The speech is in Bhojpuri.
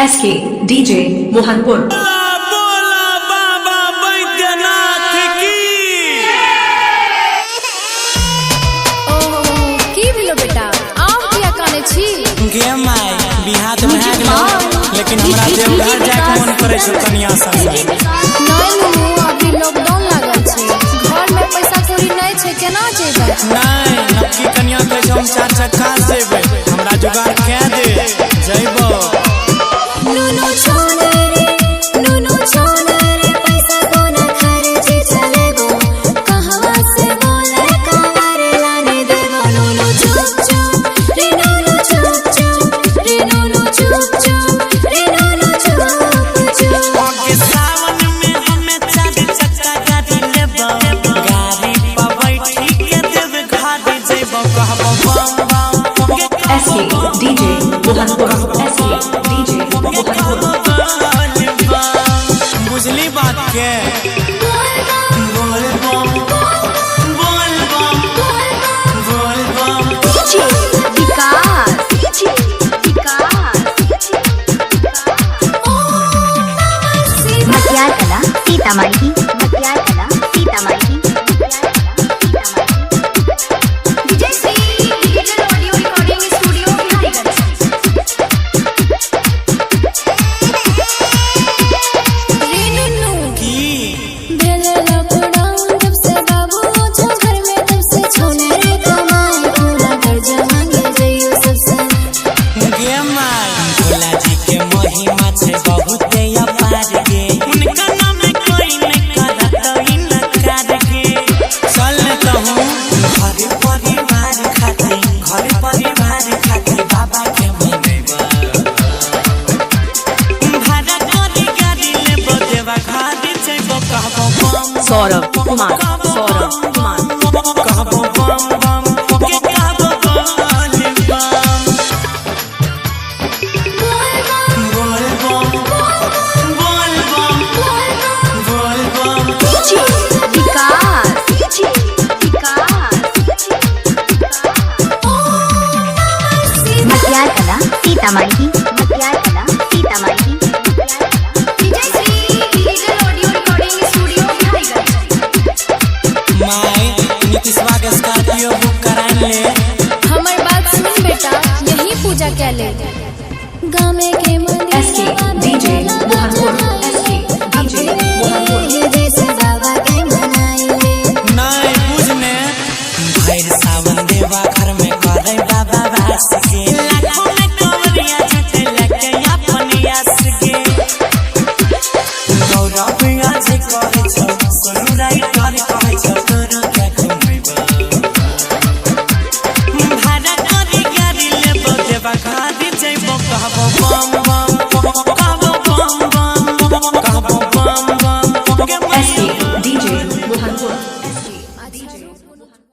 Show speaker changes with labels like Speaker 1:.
Speaker 1: SK DJ Mohanpur.
Speaker 2: बोला बाबा बैद्यनाथ की।
Speaker 3: की भेलो बेटा आम किया काने छी
Speaker 2: गे माय बिहार में आ गेलो लेकिन हमरा देवघर जाय के मन करे छ कन्या संग।
Speaker 3: नहीं नु अभी लॉकडाउन लागल छै घर में पैसा कौड़ी नहीं छै केना जेबै।
Speaker 2: नहीं नक्की कन्या के हम 4 चक्का जेबै हमरा जुगाड़ के दे जइबो।
Speaker 3: नुनु छोने रे पैसा कोना खर्च चलेबो कहवा से बोले कमर लाने देबो। नुनु चुप चुप रे नुनु चुप चुप रे नुनु चुप चुप रे नुनु चुप चुप।
Speaker 2: आगे सावन में हमें 4 चक्का गाड़ी लेबो गाड़ी पर बैठी के देव घाटी जइबो कहबो बम बम।
Speaker 1: SK DJ Mohanpur. SK DJ Mohanpur.
Speaker 2: बुझली बात के बोल बम बोल बम बोल बम।
Speaker 4: मटियार कला सीतामढ़ी मटियार कला सीतामढ़ी।
Speaker 1: सौरभ कुमार
Speaker 2: कहबो बम बम के कहबो बोल बम। बोल बम बोल बम बोल बम।
Speaker 4: मटियार कला सीतामढ़ी मटियार कला सीतामढ़ी।
Speaker 2: स्कॉर्पियो बुक करा ले।
Speaker 3: हमर बात सुन बेटा यही पूजा के ले गामे के मंदिर।
Speaker 1: SK DJ Mohanpur. SK DJ Mohanpur.
Speaker 3: जैसे बाबा के मनाइले
Speaker 2: नहीं बुझने भैर सावन देवा घर में करे बाबा वास के लाखों में कवरिया झूठे लेके अपन यास के गौरव आज करे छ सुनु राई कर